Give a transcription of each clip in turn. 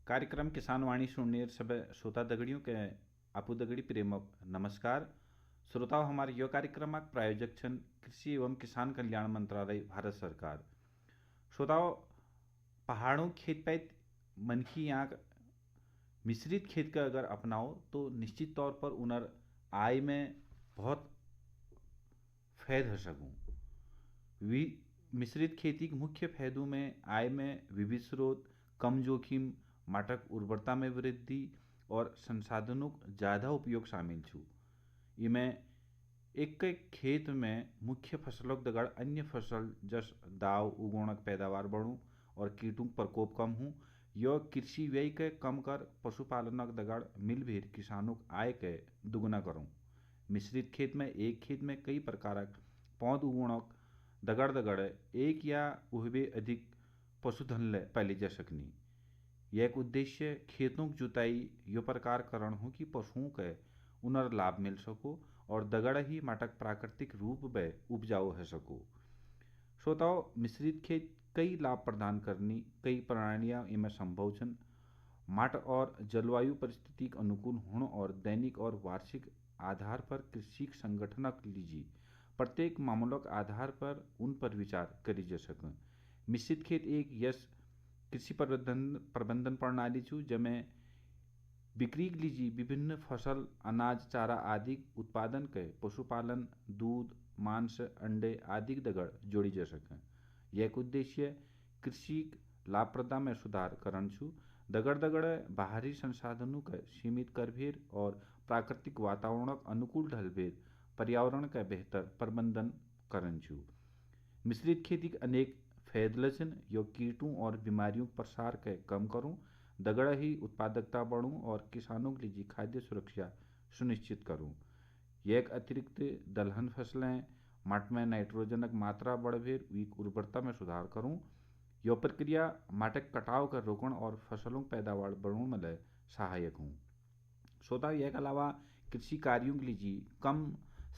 कार्यक्रम किसान वाणी सुननेर सब श्रोता दगड़ियों के आपू दगड़ी प्रेम नमस्कार। श्रोताओं, हमारे यह कार्यक्रम प्रायोजक छन कृषि एवं किसान कल्याण मंत्रालय भारत सरकार। श्रोताओं, पहाड़ों खेत पैत मनखी यहाँ मिश्रित खेत का अगर अपनाओ तो निश्चित तौर पर उनर आय में बहुत फैद हो सकूँ। मिश्रित खेती के मुख्य फायदों में आय में विविध स्रोत, कम जोखिम, माटक उर्वरता में वृद्धि और संसाधनों का ज़्यादा उपयोग शामिल छू। इमें एक खेत में मुख्य फसलों दगड़ अन्य फसल जस दाव उगोणक पैदावार बढ़ूँ और कीटों प्रकोप कम हूँ। यह कृषि व्यय के कम कर पशुपालनक दगड़ मिलभीर किसानों आय के दुगुना करूँ। मिश्रित खेत में एक खेत में कई प्रकारक पौध उगोणक दगड़ दगड़ एक या वह अधिक पशुधन ले पाली जा सकनी। यह एक उद्देश्य खेतों की जुताई यो प्रकार करण हो कि पशुओं के उनर लाभ मिल सको और दगड़ ही माटक प्राकृतिक रूप में उपजाऊ है सको। श्रोताओं, मिश्रित खेत कई लाभ प्रदान करनी कई प्रणालियां इनमें संभव छन। माट और जलवायु परिस्थिति के अनुकूल होने और दैनिक और वार्षिक आधार पर कृषि संगठनक लीजिए प्रत्येक मामलों के आधार पर उन पर विचार करी जा सके। मिश्रित खेत एक यस कृषि प्रबंधन प्रणाली छू जमें बिक्री के लीजिए विभिन्न फसल, अनाज, चारा आदि उत्पादन के पशुपालन, दूध, मांस, अंडे आदि दगड़ जोड़ी जा सके। यह एक उद्देश्य कृषि लाभप्रदता में सुधार करण छू दगड़ दगड़ बाहरी संसाधनों का सीमित कर भेर और प्राकृतिक वातावरण अनुकूल ढल भेर पर्यावरण का बेहतर प्रबंधन करण छू। मिश्रित खेती के अनेक फायदे यो कीटों और बीमारियों के प्रसार के कम करूं, दगड़ ही उत्पादकता बढ़ूं और किसानों के लिए खाद्य सुरक्षा सुनिश्चित करूं। यह एक अतिरिक्त दलहन फसलें माट में नाइट्रोजनक मात्रा बढ़ भेर वीक उर्वरता में सुधार करूं। यह प्रक्रिया माटक कटाव कर रोकण और फसलों पैदावार बढ़ाने में सहायक हूँ। श्रोता, यह के अलावा कृषि कार्यों के लिए कम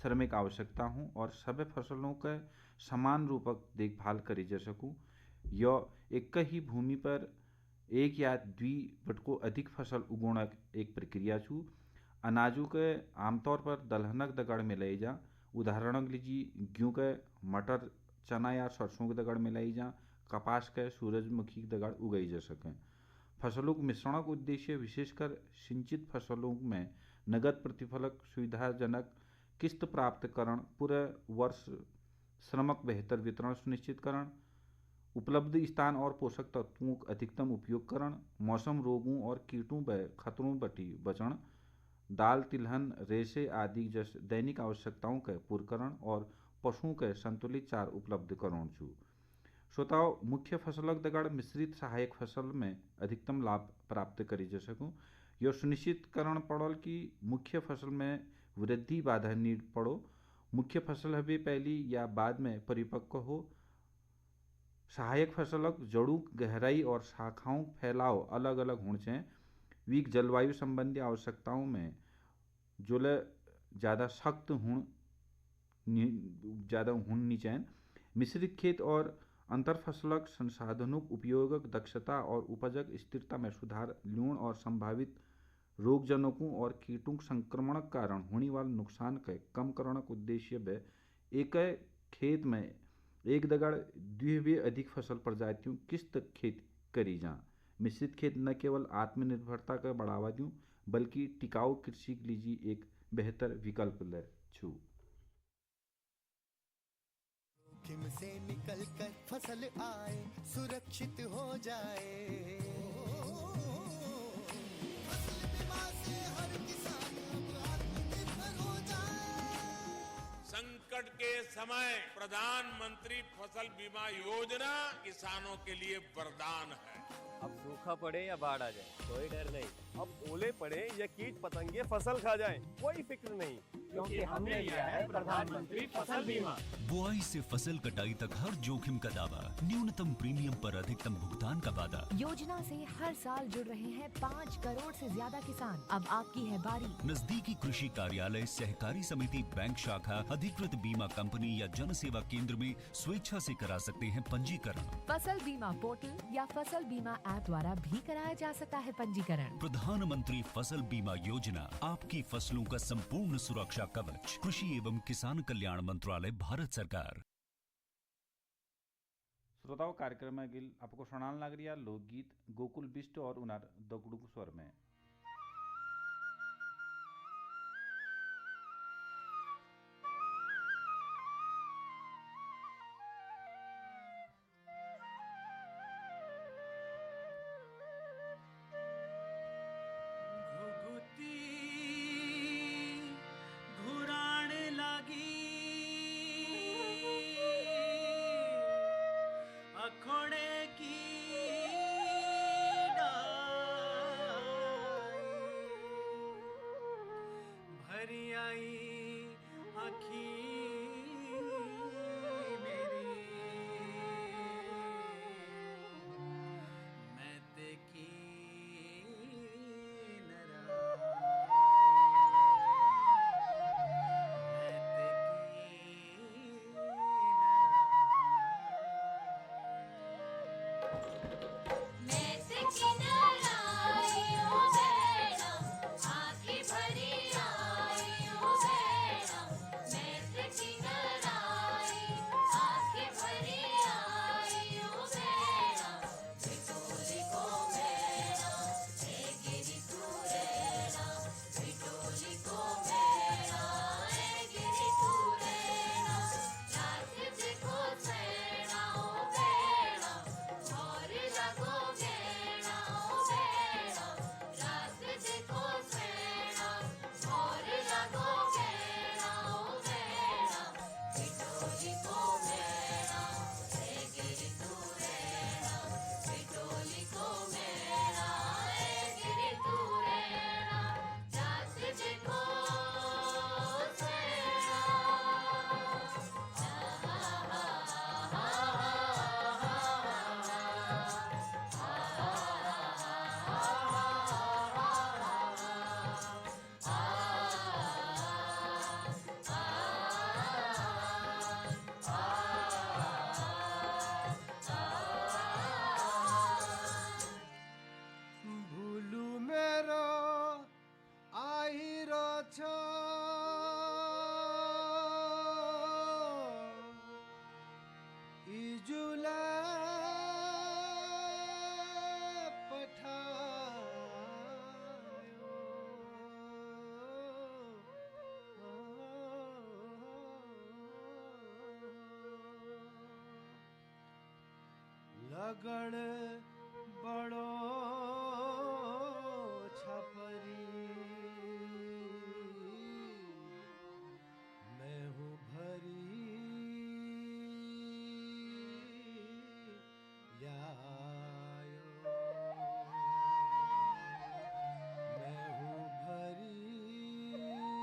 श्रमिक आवश्यकता हूँ और सभी फसलों का समान रूपक देखभाल करी जा सकूँ। यह एक ही भूमि पर एक या द्विबटको अधिक फसल उगोणक एक प्रक्रिया छू। अनाजों के आमतौर पर दलहनक दगड़ मिलाई जा, उदाहरण लीजिए गेहूँ के मटर, चना या सरसों के दगड़ मिलाई जा, कपास के सूरजमुखी के दगड़ उगाई जा सकें। फसलों के मिश्रण का उद्देश्य विशेषकर सिंचित फसलों में नगद प्रतिफलक सुविधाजनक किस्त प्राप्त करण, पूरे वर्ष श्रमक बेहतर वितरण सुनिश्चित करण, उपलब्ध स्थान और पोषक तत्वों का अधिकतम उपयोग करण, मौसम रोगों और कीटों व खतरों बटी बचण, दाल, तिलहन, रेशे आदि जैसे दैनिक आवश्यकताओं के पूर्ण करण और पशुओं के संतुलित चार उपलब्ध करण छू। श्रोताओं, मुख्य फसलक दगड़ मिश्रित सहायक फसल में अधिकतम लाभ प्राप्त करी जा सकूँ। यह सुनिश्चित करण पड़ल कि मुख्य फसल में वृद्धि बाधा नहीं पड़ो। मुख्य फसल हवे पहली या बाद में परिपक्व हो। सहायक फसलक जड़ों गहराई और शाखाओं फैलाव अलग अलग होने चाहिए। वीक जलवायु संबंधी आवश्यकताओं में जो ज़्यादा सख्त ज़्यादा होनी चाहिए। मिश्रित खेत और अंतर फसलक संसाधनों उपयोगक दक्षता और उपजक स्थिरता में सुधार ल्यूण और संभावित रोगजनकों और कीटों संक्रमण के कारण होने वाले नुकसान के कम करने का उद्देश्य में एक खेत में एक दगड़ द्वितीय अधिक फसल प्रजातियों किस्त खेती करी जा। मिश्रित खेत न केवल आत्मनिर्भरता का बढ़ावा दूं बल्कि टिकाऊ कृषि के लिए एक बेहतर विकल्प ले छू। जोखिम से निकल कर फसल आए, सुरक्षित हो जाए। फसल बीमा से हर किसान अब आत्मनिर्भर हो जाए। संकट के समय प्रधानमंत्री फसल बीमा योजना किसानों के लिए वरदान है। अब सूखा पड़े या बाढ़ आ जाए कोई डर नहीं। अब ओले पड़े या कीट पतंगे फसल खा जाएं, कोई फिक्र नहीं, क्योंकि हमने लिया है प्रधानमंत्री फसल बीमा। बुआई से फसल कटाई तक हर जोखिम का दावा, न्यूनतम प्रीमियम पर अधिकतम भुगतान का वादा। योजना से हर साल जुड़ रहे हैं 5 करोड़ से ज्यादा किसान। अब आपकी है बारी। नजदीकी कृषि कार्यालय, सहकारी समिति, बैंक शाखा, अधिकृत बीमा कंपनी या जन सेवा केंद्र में स्वेच्छा से करा सकते हैं पंजीकरण। फसल बीमा पोर्टल या फसल बीमा ऐप द्वारा भी कराया जा सकता है पंजीकरण। प्रधानमंत्री फसल बीमा योजना, आपकी फसलों का संपूर्ण सुरक्षा कवच। कृषि एवं किसान कल्याण मंत्रालय, भारत सरकार। श्रोताओं, कार्यक्रम में गिल आपको सुनान लग रही लोकगीत गोकुल बिष्ट और उनार दगड़ू स्वर में। लगन बड़ो छपरी, मैं हूँ भरी लायो, मैं हूँ भरी लायो।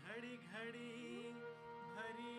घड़ी घड़ी भरी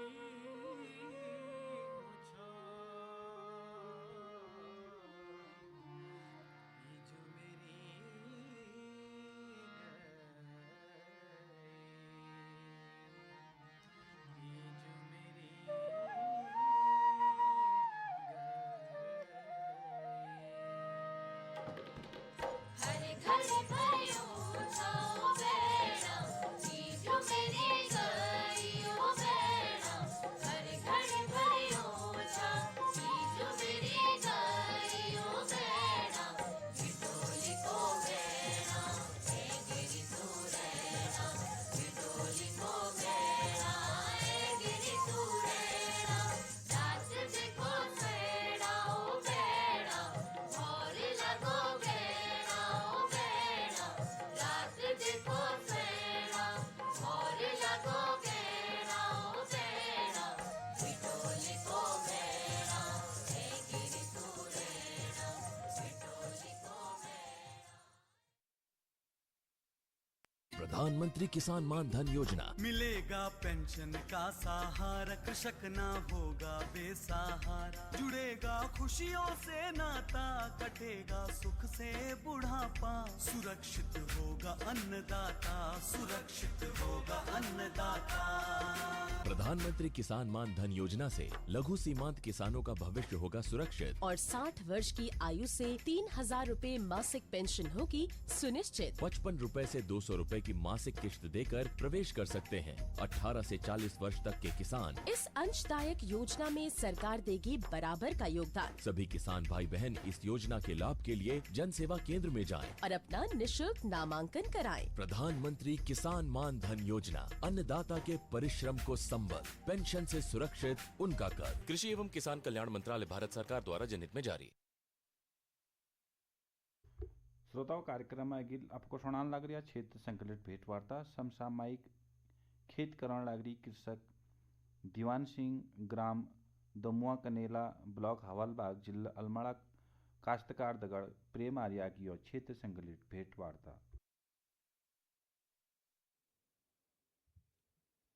प्रधानमंत्री किसान मान धन योजना। मिलेगा पेंशन का सहारा, कृषक ना होगा बेसहारा। जुड़ेगा खुशियों से नाता, कटेगा सुख से बुढ़ापा। सुरक्षित होगा अन्नदाता, सुरक्षित होगा अन्नदाता। प्रधानमंत्री किसान मान धन योजना से लघु सीमांत किसानों का भविष्य होगा सुरक्षित। और 60 वर्ष की आयु से 3,000 रूपए मासिक पेंशन होगी सुनिश्चित। 55 रूपए से 200 रूपए की मासिक किश्त देकर प्रवेश कर सकते हैं। 18 से 40 वर्ष तक के किसान इस अंशदायक योजना में सरकार देगी बराबर का योगदान। सभी किसान भाई बहन इस योजना के लाभ के लिए जन सेवा केंद्र में जाएं। और अपना निशुल्क नामांकन कराएं। प्रधानमंत्री किसान मान धन योजना, अन्नदाता के परिश्रम को संबल, पेंशन से सुरक्षित उनका कर। कृषि एवं किसान कल्याण मंत्रालय, भारत सरकार द्वारा जनहित में जारी। श्रोताओं, कार्यक्रम में अगिल आपको सुनान लग रहा क्षेत्र संकलित भेंट वार्ता समसामयिक खेत करण लग रही कृषक दीवान सिंह, ग्राम दमुआ कनेला, ब्लॉक हवालबाग, जिला अलमड़ा काश्तकार दगड़ प्रेम आर्या की और क्षेत्र संकलित भेंट वार्ता।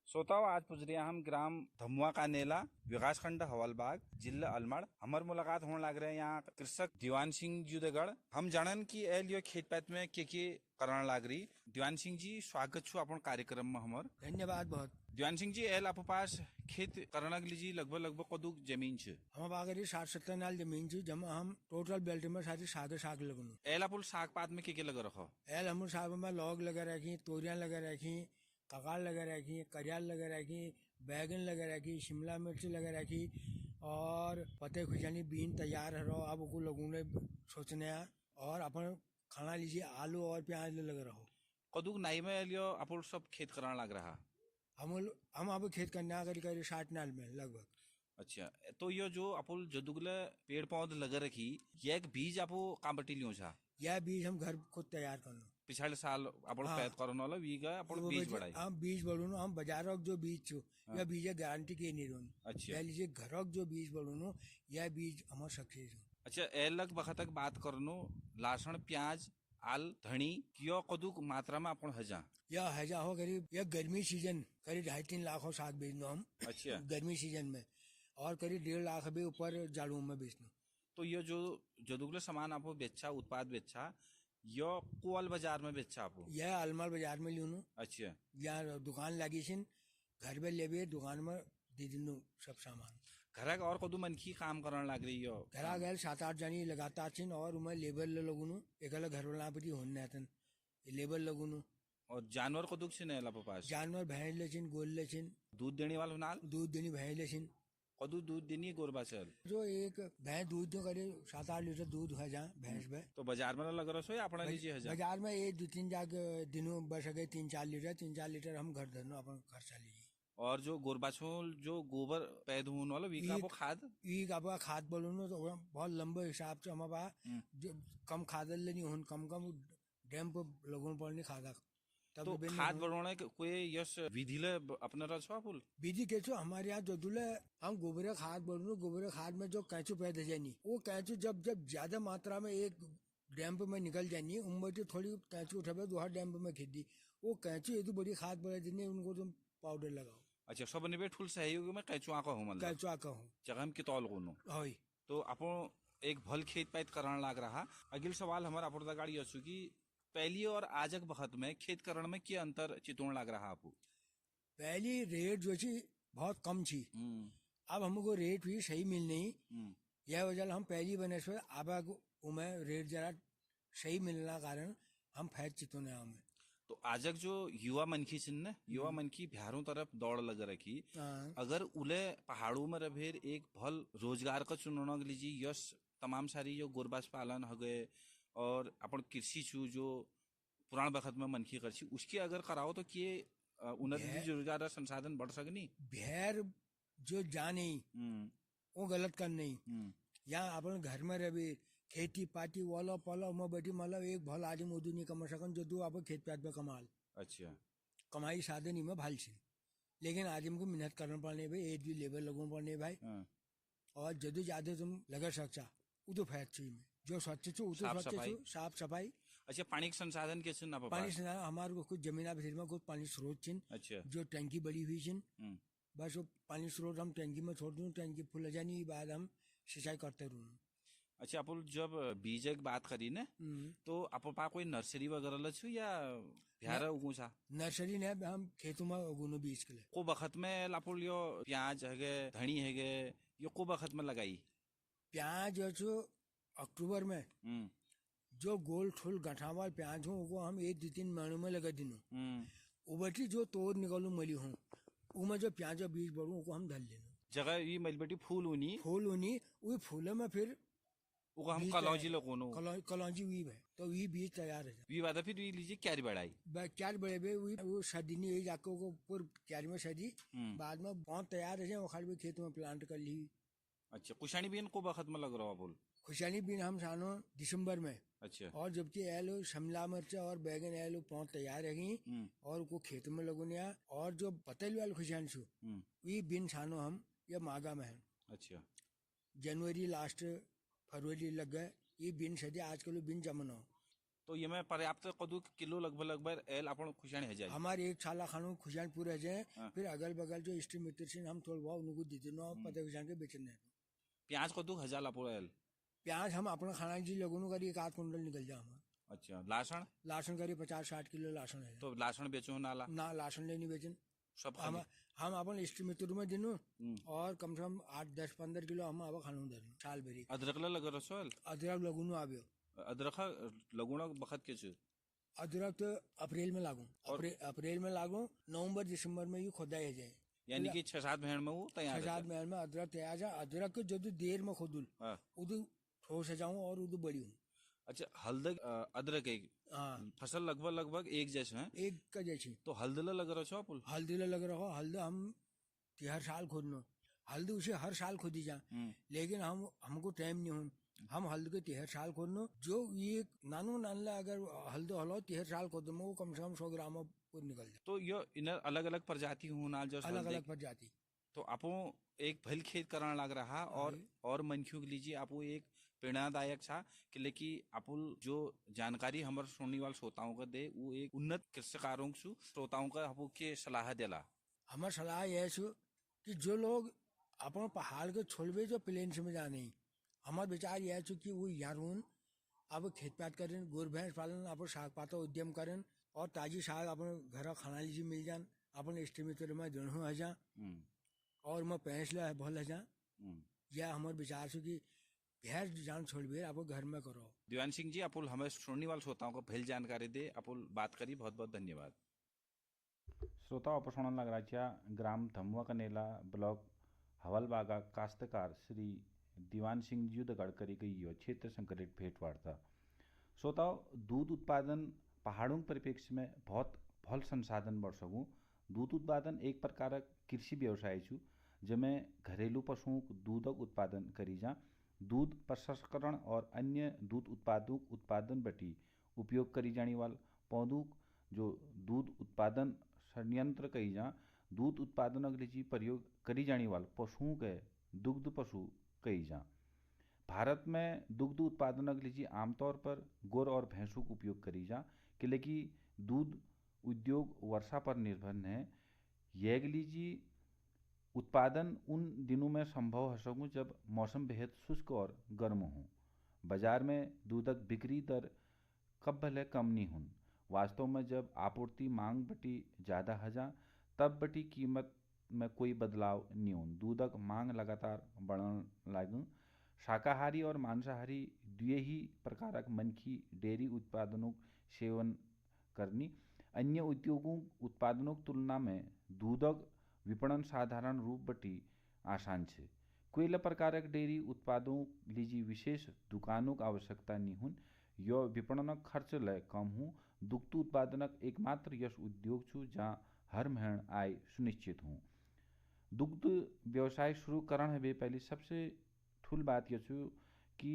श्रोताओं, आज पुज रहे हम ग्राम धमुआ का नेला, विकास खंड हवालबाग, जिला अलमड़। हमार मुलाकात होने लग रहे हैं यहाँ कृषक दीवान सिंह जुदेगढ़। हम जानन की एल यो खेत पैत में के करण लाग रही। दीवान सिंह जी, स्वागत छू अपन कार्यक्रम में हमार। धन्यवाद बहुत। दीवान सिंह जी, एल आप पास खेत करण के लिए लगभग कदुक जमीन छे? हम बागरी 60-70 नाल जमीन छे, जमा हम टोटल बेल्ट में सारी साग लगनु। एल आप साग पात में के लगा रखो? एल हम साग में लौग लगा रखी, तोरियां लगा रखी, ककाल लगा रखी, करियाल लगा रखी, बैगन लगा रखी, शिमला मिर्च लगा रखी और पते खुजानी बीन तैयार रहो। अब को लगूने सोचने और अपन खाना लीजिए, आलू और प्याज लगा रहो। कदुक नाई में लियो अपन सब खेत करना लग रहा? हम अब खेत करना करी 60 नाल में लगभग। अच्छा, तो ये जो अपन जदुगले पेड़ पौधे लगा रखी, ये एक बीज आपो कांबटी लियो छा? यह बीज हम घर खुद तैयार करना। पिछले साल अपन पैद करने वाला वीगा अपन बीज बढ़ाई। हम बीज बढ़ूनो, हम बाजारों जो बीज छो यह बीज गारंटी के नहीं रोन। अच्छा, कह लीजिए घरों जो बीज बढ़ूनो यह बीज हमार सक्सेस हो। अच्छा, अलग वक्त तक बात करनो, लहसुन, प्याज, आल, धनी कियो कदुक मात्रा में अपन हजा? यह हजा हो करीब, यह गर्मी सीजन करीब 2.5-3 लाख हो साग बेचनो हम। अच्छा, गर्मी सीजन में, और करीब 1.5 लाख भी ऊपर जाड़ों में बेचनो। तो ये जो जदुगले सामान आपको बेचा, उत्पाद बेचा, यो कोल बाजार में बेचा आपको? यह अलमड़ बाजार में लियो। अच्छा, यहाँ दुकान लगी छिन, घर में लेबे दुकान में दे दिनो सब सामान। घर और कदू मन की काम करने लग रही हो? घर गए 7-8 जनी लगातार छिन और उमें लेबर लगुनु, एक घर वाला पति होने तन लेबर लगुनु। और जानवर कदुक छिन एला पास? जानवर भैंस ले छिन, गोल ले छिन। दूध देने वाला नाल? दूध देनी भैंस ले छिन। कदू दूध देनी गोरबा चल? जो एक भैंस दूध दो करे 7-8 लीटर दूध है जहाँ भैंस में। तो बाजार में लग रहा है अपना लीजिए? बाजार में ये 2-3 जाग दिनों बस गए 3-4 लीटर हम घर धरनो अपन खर्चा लीजिए। और जो गोरबाछोल जो गोबर पैद होने वाला वीका वो खाद? आपका खाद बोलो तो बहुत लंबे हिसाब से हमारा जो कम खाद लेनी हो, कम डैम पर लोगों पर नहीं खादा। तो खाद बढ़ाने कोई यश विधि ले अपने रचवा पुल विधि कैचो हमारे यहाँ जो दुले हम गोबर खाद बोलो, गोबर खाद में जो कैचो पैदा जानी, वो कैचो जब ज्यादा मात्रा में एक डैम्प में निकल जानी, उम्र थोड़ी कैचो उठा 2 डैम्प में खेती, वो कैचो ये तो बड़ी खाद बढ़ा देनी, उनको तुम पाउडर लगाओ। अच्छा, सब निबे ठुल सहयोग में कैचो आका हो, मतलब कैचो आका हो जगह की तौल कोनो होई। तो अपन एक भल खेत पैत करने लग रहा। अगले सवाल हमारा अपन गाड़ी असु की पहली और आजक वक्त में खेत करण में क्या अंतर चितोड़ लग रहा आपको? पहली रेट जो छी बहुत कम छी, अब हमको रेट भी सही मिल नहीं। यह वजह हम पहली बनेश्वर अब उमें रेट जरा सही मिलना कारण हम फैज चितोने हमें। तो आजक जो युवा मनखी चिन्ह युवा मनखी बिहारों तरफ दौड़ लग रखी, अगर उले पहाड़ों में रभेर एक भल रोजगार का चुनौना लीजिए, यश तमाम सारी जो गोरबास पालन हो गए और अपन कृषि छू जो पुराण वक्त में मनखी कर छी, उसकी अगर कराओ तो किए उन्नति रोजगार संसाधन बढ़ सकनी। बिहार जो जाने वो गलत कर नहीं, यहाँ अपन घर में रहे खेती पाती वाला पाला में बैठी, मतलब एक भल आदमी उदू नहीं कमा सकन जो आप खेत पात पे कमाल। अच्छा, कमाई साधन ही में भाल छी, लेकिन आदमी को मेहनत करना पड़ने भाई, एक भी लेबर लगना पड़ने भाई, और जदू ज्यादा तुम लगा सकता वो तो फैक्ट्री में जो स्वच्छ छो, साफ सफाई अच्छा, पानी के संसाधन के सुनना पानी संसाधन हमारे को कुछ जमीना भीतर में कुछ पानी स्रोत चिन, अच्छा, जो टंकी बड़ी हुई चिन, बस वो पानी स्रोत हम टंकी में छोड़ दूं, टंकी फुल जाने के बाद हम सिंचाई करते रहूं। अच्छा, आप जब बीज की बात करी ने तो आप पा कोई नर्सरी वगैरह लछु या प्यारा उगू सा नर्सरी ने हम खेतों में उगुनो बीज के लिए को बखत में लापुल यो प्याज है धनी है यो को बखत में लगाई प्याज जो अक्टूबर में जो गोल ठुल गठावाल प्याज हो वो हम 1-2-3 महीनों में लगा दिनों उबटी जो तोड़ निकालू मली हूँ उमें जो प्याज का बीज बढ़ू को हम धल लेना जगह ये मल बेटी फूल उनी वही फूलों में फिर हम कलौजी लगोनो कलौजी हुई है तो वही बीज तैयार है वी बात फिर लीजिए क्यारी बढ़ाई क्यारी बढ़े बे वो सदी नहीं जाके को पूर्व क्यारी में सदी बाद में बहुत तैयार है वो खाली खेत में प्लांट कर ली। अच्छा, खुशानी बीन को बखत में लग रहा बोल खुशानी बीन हम सानो दिसंबर में। अच्छा, और जबकि एलो शिमला मिर्च और बैगन एलो बहुत तैयार है और को खेत में लगोनिया और जो पतल वाल खुशान छू ये बीन सानो हम ये मागा में है। अच्छा, जनवरी लास्ट फरवरी लग गए ये बीन सदी आजकल बीन जमन हो तो ये में पर्याप्त कदू किलो लगभग एल अपन खुशान है जाए हमारे एक साल खानो खुशान पूरे जाए फिर अगल बगल जो इष्ट मित्र से हम थोड़ा बहुत उनको देते ना पता खुशान के बेचने प्याज कदू हजार लापो एल प्याज हम अपना खाना जी लोगों का 1 कुंटल निकल जा हमारा। अच्छा, लाशन करीब 50-60 किलो लाशन है तो लाशन बेचो ना लाशन लेनी बेचन सब हम अपन इष्ट मित्र में दिनू और कम से कम 8-10-15 किलो हम अब खानू दे साल भरी। अदरक लग रसोल अदरक लगुनो आवे अदरक लगुना बखत के छु अदरक तो अप्रैल में लागू अप्रैल में लागू नवंबर दिसंबर में ये खुदाई जाए यानी कि 6-7 महीने में वो तैयार 6-7 महीने में अदरक तैयार है। अदरक जो देर में खुदुल उदू ठोस जाऊं और उदू बड़ी हूँ। अच्छा, हल्द अदरक एक फसल लगभग एक जैसे है एक का जैसी तो हल्दला लग रहा छो पुल हल्दीला लग रहा हो हल्द हम हर साल खोदनो हल्द उसे हर साल खोदी जा लेकिन हमको टाइम नहीं हो हम हल्द के 13 साल खोदनो जो ये नानू नानला अगर हल्द हलो 13 साल खोदो वो कम से कम 100 ग्राम निकल जाए तो यो इन अलग अलग प्रजाति होना जो अलग प्रजाति तो आपो एक भल खेत कराने लग रहा और मनख्यू के लीजिए आपो एक प्रेरणादायक था कि लेकिन अपुल जो जानकारी हमारे सुनने वाले श्रोताओं का दे वो एक उन्नत कृषकारों को श्रोताओं का आपको के सलाह देला हमारा सलाह यह है कि जो लोग अपन पहाड़ के छोड़वे जो प्लेन्स में जाने हमारा विचार यह है कि वो यारून अब खेत पात करें गोर भैंस पालन अपन साग पाता उद्यम करें और ताजी साग अपन घर खाना लीजिए मिल जान अपन इष्ट मित्र में दोनों है जा और मैं पैंस ला भल है जा यह हमारे विचार से कि भैंस जान छोड़ भी आप घर में करो। दीवान सिंह जी अपुल हमें सुनने वाले श्रोताओं को भेल जानकारी दे अपुल बात करी बहुत बहुत धन्यवाद। श्रोताओं आप सुनने लग रहा ग्राम धमुआ कनेला ब्लॉक हवलबागा काश्तकार श्री दीवान सिंह जी गडकरी की यो क्षेत्र संकलित भेंट वार्ता। श्रोताओं दूध उत्पादन पहाड़ों के परिप्रेक्ष्य में बहुत भल संसाधन बढ़ सकूँ। दूध उत्पादन एक प्रकार कृषि व्यवसाय छू जिसमें घरेलू पशुओं को दूधक उत्पादन करी जा दूध प्रसंस्करण और अन्य दूध उत्पादों उत्पादन बटी उपयोग करी जाने वाल पौधों जो दूध उत्पादन संयंत्र कही जा दूध उत्पादन के लिए प्रयोग करी जाने वाल पशुओं के दुग्ध पशु कही जा। भारत में दुग्ध उत्पादन के लिए आमतौर पर गोर और भैंसों का उपयोग करी जा कि लेकिन दूध उद्योग वर्षा पर निर्भर है। यह लीजिए उत्पादन उन दिनों में संभव हो सकूँ जब मौसम बेहद शुष्क और गर्म हो। बाजार में दूधक बिक्री दर कब भले कम नहीं हुन। वास्तव में जब आपूर्ति मांग बटी ज़्यादा है जा तब बटी कीमत में कोई बदलाव नहीं हुन। दूधक मांग लगातार बढ़ने लगी। शाकाहारी और मांसाहारी दुए ही प्रकारक मनखी डेयरी उत्पादनों सेवन करनी। अन्य उद्योगों उत्पादनों की तुलना में दूधक विपणन साधारण रूप बटी आसान है। कोई प्रकारक डेयरी उत्पादों लीजिए विशेष दुकानों की आवश्यकता नहीं हुन। यह विपणन खर्च लय कम हो। दुग्ध उत्पादनक एकमात्र यश उद्योग छू जहाँ हर महीने आय सुनिश्चित हो। दुग्ध व्यवसाय शुरू करने है पहले सबसे ठुल बात यह छू कि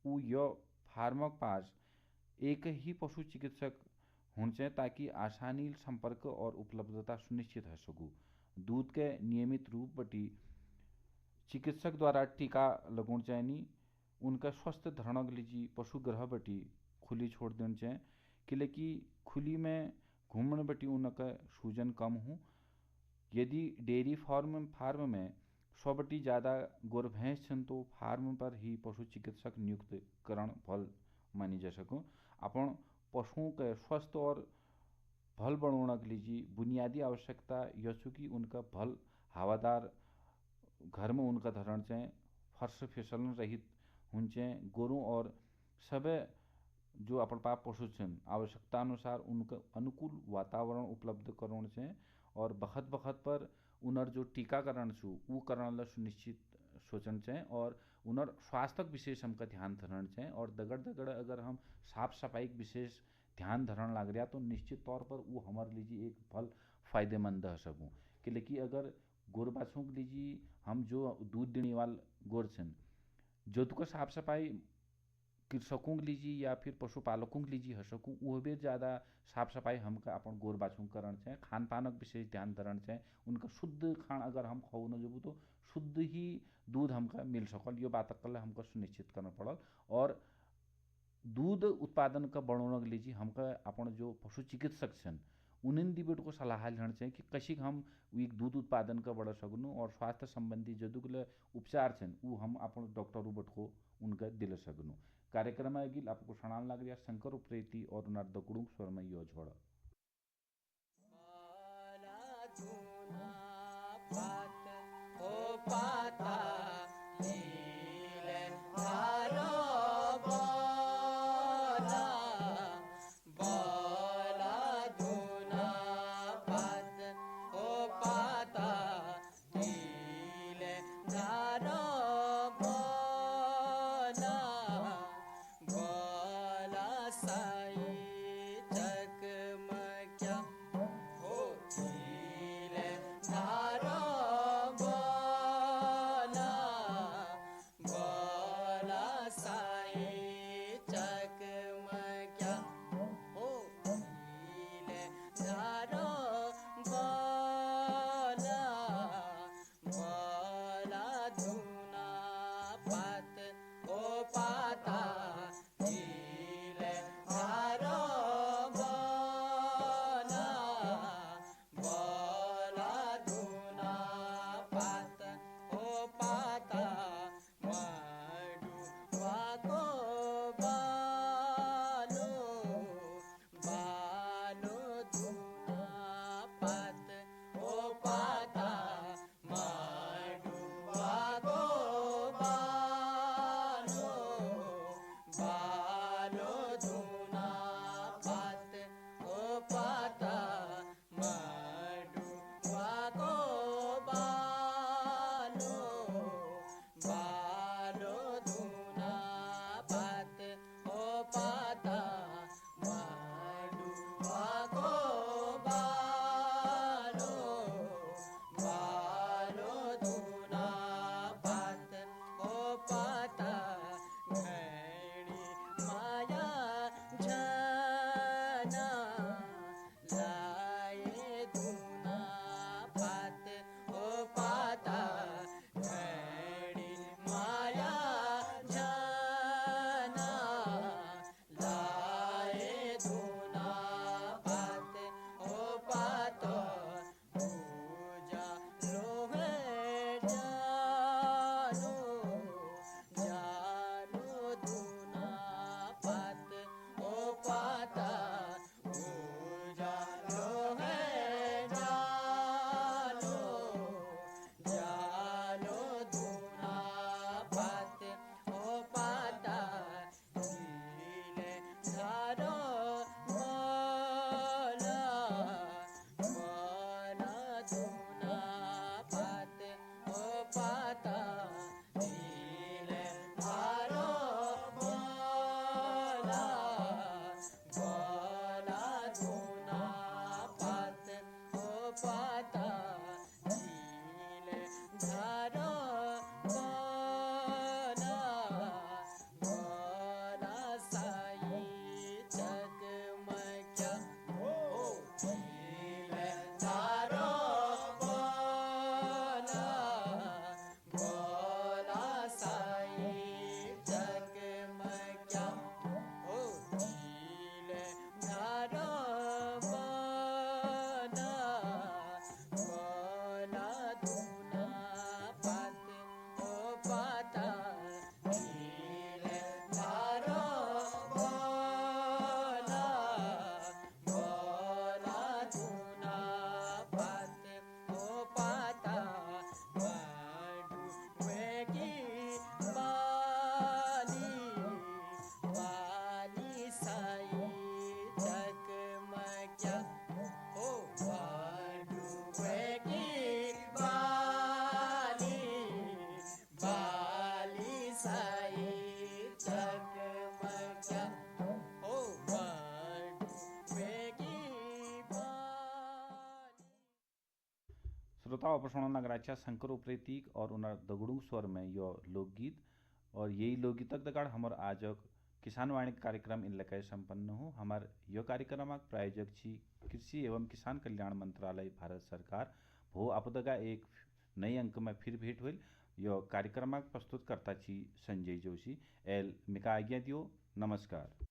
वो यह फार्मक पास एक ही पशु चिकित्सक होने चाहिए ताकि आसानी संपर्क और उपलब्धता सुनिश्चित हो सकू। दूध के नियमित रूप बटी चिकित्सक द्वारा टीका लगोण चाहिए। उनका स्वस्थ धरण लीजिए पशुग्रह बटी खुली छोड़ देना चाहिए, कि खुली में घूमने बटी उनका सूजन कम हो। यदि डेयरी फार्म में 100 बटी ज़्यादा गोर भैंस छन तो फार्म पर ही पशु चिकित्सक नियुक्त करण भल मानी जा सकूँ। अपन पशुओं के स्वस्थ और भल बढ़ाने के लिए बुनियादी आवश्यकता यह छू कि उनका भल हवादार घर में उनका धरण चाहिए, फर्श फिसलन रहित होने चाहिए। गोरों और सब जो अपन पास पशु छन आवश्यकता अनुसार उनका अनुकूल वातावरण उपलब्ध कराना चाहिए और बखत बखत पर उनर जो टीकाकरण छू वो करना सुनिश्चित सोचना चाहिए और उनर स्वास्थ्य विशेष हमका ध्यान धरण चाहिए। और दगड़ अगर हम साफ सफाई के विशेष ध्यान धरण लग रहा तो निश्चित तौर पर वो हमारे लिए एक फल फायदेमंद हो सकूँ। कि अगर गोर बाछों के लिए हम जो दूध देने वाले गोर छन जो तो साफ सफाई कृषकों के लिए या फिर पशुपालकों के लिए हो सकूँ वो भी ज़्यादा साफ सफाई हमका अपन गोर बाछों करण चाहिए। खान पानक विशेष ध्यान धरण चाहिए, उनका शुद्ध खान अगर हम खाओ न जब तो शुद्ध ही दूध हमका मिल सकल, ये बात कल हमका सुनिश्चित करना पड़ल। और दूध उत्पादन का बढ़ाने के लिए हमका अपन जो पशु चिकित्सक छन उन्हें दिबेट को सलाह लेना चाहिए कि कशी हम एक दूध उत्पादन का बढ़ा सकूँ और स्वास्थ्य संबंधी जो उपचार छन वो हम अपन डॉक्टर बट को उनका दिल सकूँ। कार्यक्रम आगिल आपको सुनान लग रहा शंकर उप्रेती और नर्दकुड़ू स्वर में यो छोड़ सा श्रोता प्रसारण नगराच्या शंकर उप्रेतीक और उनर दगड़ू स्वर में यो लोकगीत और यही लोकगीतक दगाड़ हमर आज किसान वाणी कार्यक्रम इन लकय संपन्न हो। हमार यो कार्यक्रमक प्रायोजक छी कृषि एवं किसान कल्याण मंत्रालय भारत सरकार। भो आपदगा एक नई अंक में फिर भेंट हुई। यो कार्यक्रमक प्रस्तुत करता छी संजय जोशी। एल मिका आज्ञा दियो। नमस्कार।